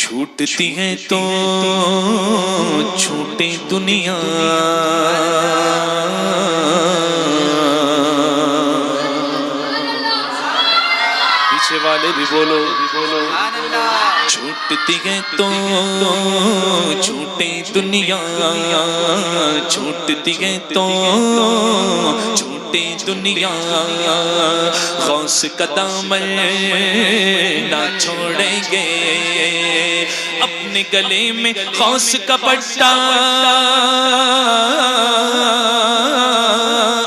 چھوٹتی ہے تو چھوٹے دنیا، پیچھے والے بھی بولو، چھوٹتی ہے تو چھوٹے دنیا، چھوٹتی ہے تو چھوٹے دنیا، غوث کا دامن نہ چھوڑیں گے، اپنے گلے میں غوث کا پٹا،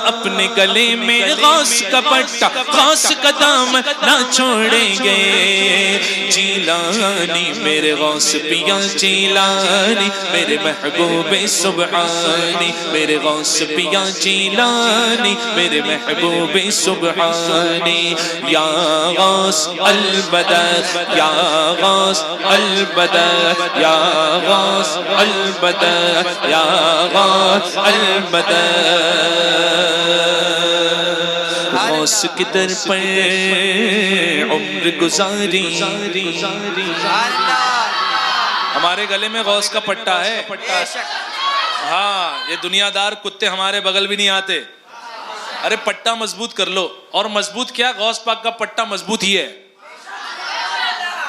اپنے گلے میں غوث کا پٹا، غوث کا دامن نہ چھوڑیں گے، جیلانی میرے غوث پیا جیلانی، میرے محبوب سبحانی، میرے غوث پیا جیلانی، میرے محبوب سبحانی، یا غوث البدر، یا غوث البدر، یا غوث البدر، یا غوث البدر، غوث کی در پر عمر گزاری، ہمارے گلے میں غوث کا پٹا ہے، ہاں یہ دنیا دار کتے ہمارے بغل بھی نہیں آتے، ارے پٹا مضبوط کر لو، اور مضبوط کیا، غوث پاک کا پٹا مضبوط ہی ہے،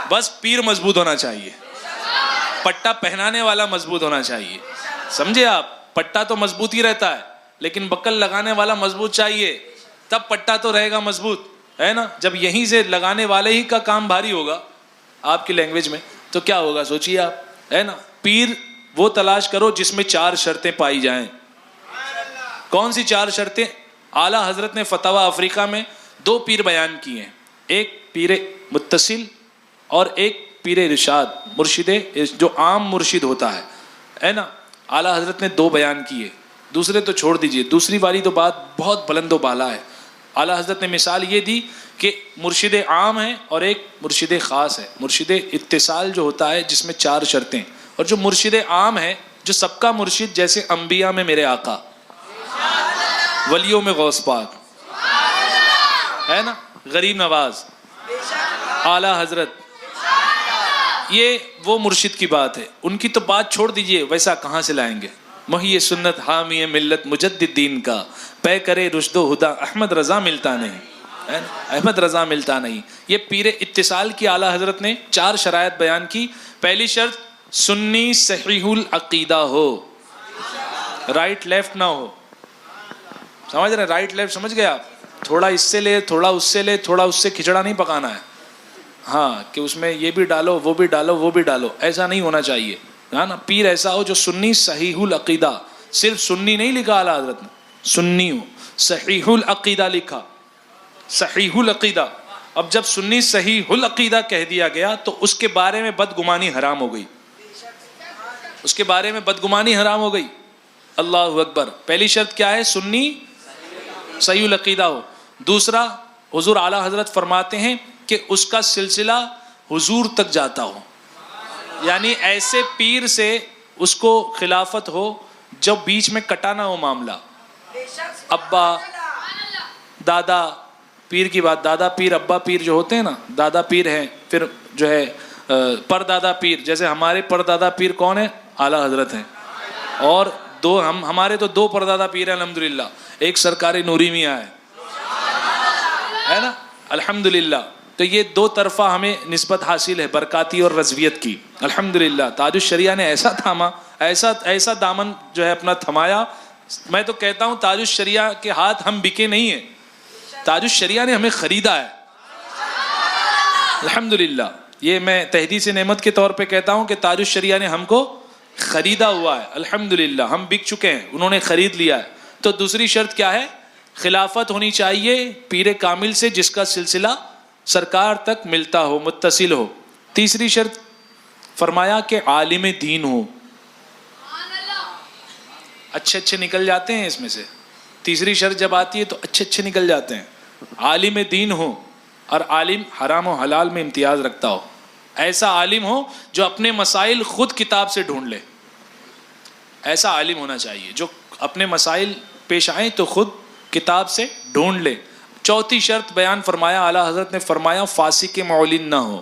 بس پیر مضبوط ہونا چاہیے، پٹا پہنانے والا مضبوط ہونا چاہیے، سمجھے آپ، پٹا تو مضبوط ہی رہتا ہے لیکن بکل لگانے والا مضبوط چاہیے، تب پٹا تو رہے گا مضبوط، ہے نا، جب یہیں سے لگانے والے ہی کا کام بھاری ہوگا آپ کی لینگویج میں تو کیا ہوگا سوچیے آپ، ہے نا، پیر وہ تلاش کرو جس میں 4 شرطیں پائی جائیں، کون سی 4 شرطیں؟ اعلیٰ حضرت نے فتاوی افریقہ میں 2 پیر بیان کیے ہیں، ایک پیر متصل اور ایک پیر ارشاد، مرشد جو عام مرشد ہوتا ہے نا، اعلیٰ حضرت نے 2 بیان کیے، دوسرے تو چھوڑ دیجئے، دوسری والی تو بات بہت بلند و بالا ہے، اعلیٰ حضرت نے مثال یہ دی کہ مرشد عام ہے اور ایک مرشد خاص ہے، مرشد اتصال جو ہوتا ہے جس میں 4 شرطیں، اور جو مرشد عام ہے جو سب کا مرشد، جیسے انبیاء میں میرے آقا، ولیوں میں غوث پاک، ہے نا، غریب نواز، اعلیٰ حضرت، یہ وہ مرشد کی بات ہے، ان کی تو بات چھوڑ دیجئے، ویسا کہاں سے لائیں گے، محی سنت حامی ملت مجدد دین کا، پے کرے رشد و ہدا احمد رضا ملتا نہیں، احمد رضا ملتا نہیں، یہ پیر اتصال کی اعلیٰ حضرت نے 4 شرائط بیان کی، پہلی شرط سنی صحیح العقیدہ ہو، رائٹ لیفٹ نہ ہو، سمجھ رہے ہیں، رائٹ لیفٹ سمجھ گئے آپ، تھوڑا اس سے لے تھوڑا اس سے لے، تھوڑا اس سے کھچڑا نہیں پکانا ہے، ہاں کہ اس میں یہ بھی ڈالو وہ بھی ڈالو وہ بھی ڈالو، ایسا نہیں ہونا چاہیے، ہے نا، پیر ایسا ہو جو سنی صحیح العقیدہ، صرف سنی نہیں لکھا اعلیٰ حضرت نے، سنی ہو، صحیح العقیدہ لکھا، صحیح العقیدہ، اب جب سنی صحیح العقیدہ کہہ دیا گیا تو اس کے بارے میں بدگمانی حرام ہو گئی، اس کے بارے میں بدگمانی حرام ہو گئی، اللہ اکبر، پہلی شرط کیا ہے، سنی صحیح العقیدہ ہو، دوسرا حضور اعلیٰ حضرت فرماتے ہیں کہ اس کا سلسلہ حضور تک جاتا ہو، یعنی ایسے پیر سے اس کو خلافت ہو جب بیچ میں کٹا نہ ہو معاملہ، ابا دادا پیر کی بات، دادا پیر ابا پیر جو ہوتے ہیں نا، دادا پیر ہیں، پھر جو ہے پر دادا پیر، جیسے ہمارے پر دادا پیر کون ہیں، اعلیٰ حضرت ہیں، اور ہمارے تو 2 پر دادا پیر ہیں الحمدللہ، ایک سرکاری نوری میاں ہے نا الحمدللہ، تو یہ 2 طرفہ ہمیں نسبت حاصل ہے برکاتی اور رضویت کی الحمدللہ، تاج الشریعہ نے ایسا تھاما، ایسا دامن جو ہے اپنا تھمایا، میں تو کہتا ہوں تاج الشریعہ کے ہاتھ ہم بکے نہیں ہیں، تاج الشریعہ نے ہمیں خریدا ہے الحمدللہ، یہ میں تحدیث نعمت کے طور پہ کہتا ہوں کہ تاج الشریعہ نے ہم کو خریدا ہوا ہے الحمدللہ، ہم بک چکے ہیں، انہوں نے خرید لیا ہے، تو دوسری شرط کیا ہے، خلافت ہونی چاہیے پیر کامل سے جس کا سلسلہ سرکار تک ملتا ہو، متصل ہو، تیسری شرط فرمایا کہ عالم دین ہو، اچھے نکل جاتے ہیں اس میں سے، تیسری شرط جب آتی ہے تو اچھے نکل جاتے ہیں، عالم دین ہو، اور عالم حرام و حلال میں امتیاز رکھتا ہو، ایسا عالم ہو جو اپنے مسائل خود کتاب سے ڈھونڈ لے، ایسا عالم ہونا چاہیے جو اپنے مسائل پیش آئیں تو خود کتاب سے ڈھونڈ لے۔ چوتھی شرط بیان فرمایا اعلیٰ حضرت نے، فرمایا فاسق معلن نہ ہو،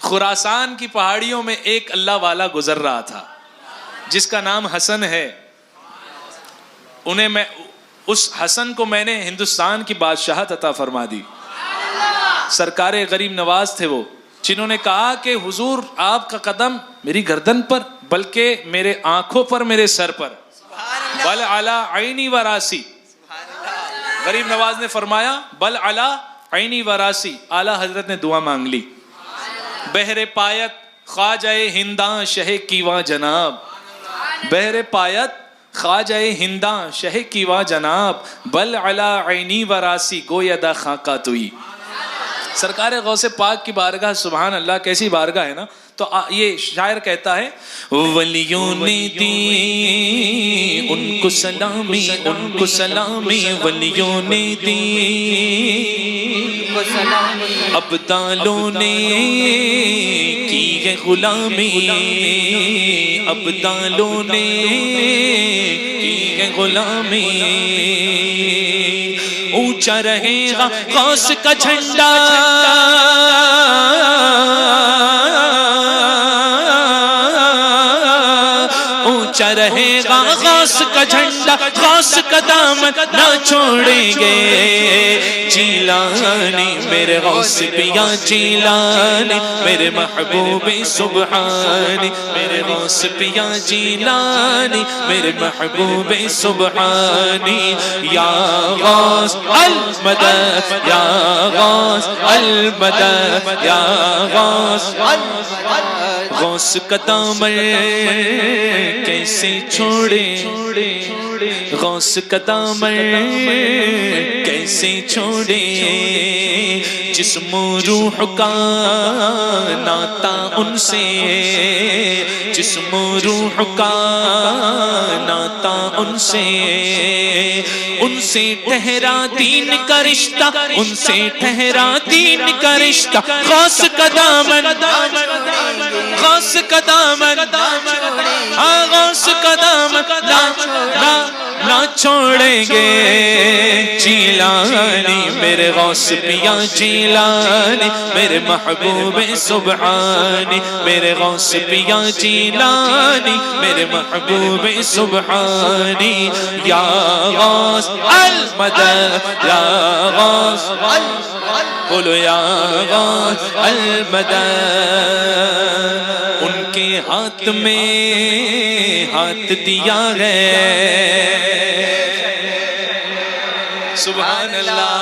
خراسان کی پہاڑیوں میں ایک اللہ والا گزر رہا تھا جس کا نام حسن ہے. اس حسن کو میں نے ہندوستان کی بادشاہت عطا فرما دی. سرکار غریب نواز تھے وہ، جنہوں نے کہا کہ حضور آپ کا قدم میری گردن پر بلکہ میرے آنکھوں پر، میرے سر پر، بل علی عینی و راسی. غریب نواز نے فرمایا بل علی عینی و راسی. اعلی حضرت نے دعا مانگ لی. بہر پایت خواجہ ہنداں شہ کیواں جناب، بہر پایت خواجہ ہنداں شہ کیواں جناب، بل علی عینی و راسی گویدہ خاکہ توئی. سرکار غوث پاک کی بارگاہ، سبحان اللہ کیسی بارگاہ ہے نا. تو یہ شاعر کہتا ہے ولیوں نے دی ان کو سلامی، ان کو سلامی، ولیوں نے دی ابدالوں نے کی ہے غلامی، ابدالوں نے کی ہے غلامی. اونچا رہے گا غوث کا جھنڈا، اونچا رہے گا غوث کا جھنڈا، غوث کا دامن نہ چھوڑیں گے. جیلانی میرے غوث پیا جیلانی، میرے محبوب سبحانی، میرے غوث پیا جیلانی، میرے محبوب سبحانی. یا غوث المدد، یا غوث المدد، یا غوث المدد. غوث کا دامن کیسے چھوڑے، غوث کا دامن کیسے چھوڑے. جسم و روح کا ناتا ان سے، جسم و روح کا ناتا ان سے، ان سے ٹھہرا دین کا رشتہ، ان سے ٹھہرا دین کا رشتہ. غوث کا دامن، غوث کا دامن، ہاں غوث کا دامن نہ چھوڑیں گے. جیلانی میرے غوث پیا جیلانی، میرے محبوب سبحانی، میرے غوث پیا جیلانی، میرے محبوب سبحانی. یا غوث المدد، یا غوث بولو یا غوث المدد. ان کے ہاتھ میں ہاتھ دیا ہے، سبحان اللہ.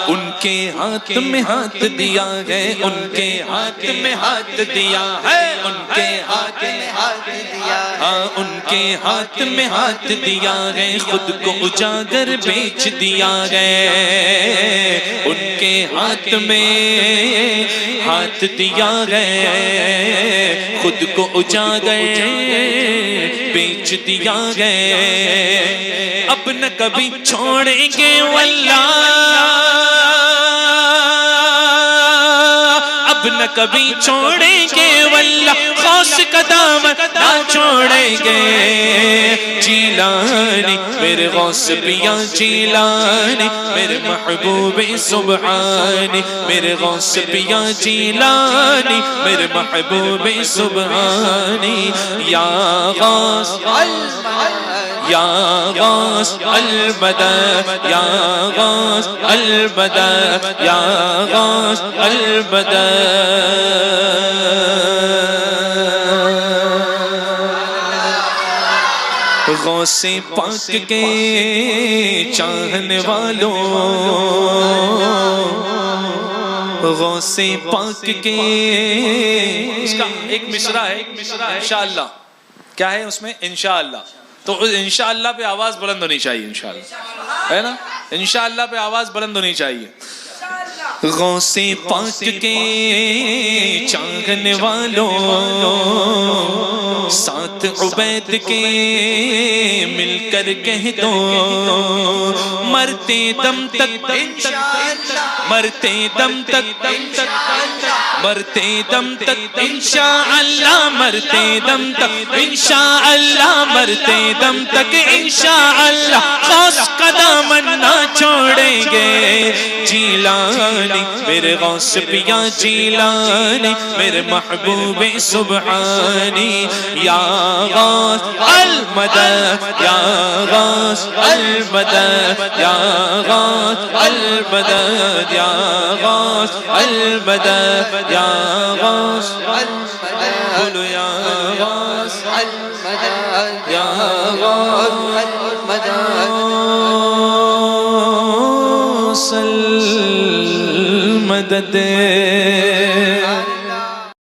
ان کے ہاتھ میں ہاتھ دیا ہے، ان کے ہاتھ میں ہاتھ دیا ہے، ان کے ہاتھ میں ہاتھ دیا، ہاں ان کے ہاتھ میں ہاتھ دیا ہے. خود کو اجاگر بیچ دیا ہے، ان کے ہاتھ میں ہاتھ دیا ہے. خود کو اجاگر بیچ دیا ہے. اب نہ کبھی چھوڑیں گے واللہ، اب نہ کبھی چھوڑیں گے واللہ. غوث کا دامن نہ چھوڑیں گے. جیلانی میرے غوث پیا جیلانی، میرے محبوب سبحانی، میرے غوث پیا جیلانی، میرے محبوب سبحانی. یا غوث یا غوث المدد، یا غوث المدد، یا غوث المدد. غوث پاک کے چاہنے والوں، غوث پاک کے، اس کا ایک مصرع ہے انشاءاللہ. کیا ہے اس میں؟ انشاءاللہ. تو انشاءاللہ پہ آواز بلند ہونی چاہیے، انشاءاللہ ہے نا، انشاءاللہ پہ آواز بلند ہونی چاہیے. غوث پاک کے چاہنے والوں، ساتھ عبید کے مل کر کہہ دو، مرتے دم تک، مرتے دم تک، مرتے دم تک انشاءاللہ مرتے دم تک انشاءاللہ مرتے دم تک انشاءاللہ غوث کا دامن نہ چھوڑیں گے جیلانی میرے غوث پیا جیلانی میرے محبوب سبحانی یا غوث المدد یا غوث المدد یا غوث المدد یا غوث المدد یا غوث بولو یا غوث المدد یا غوث المدد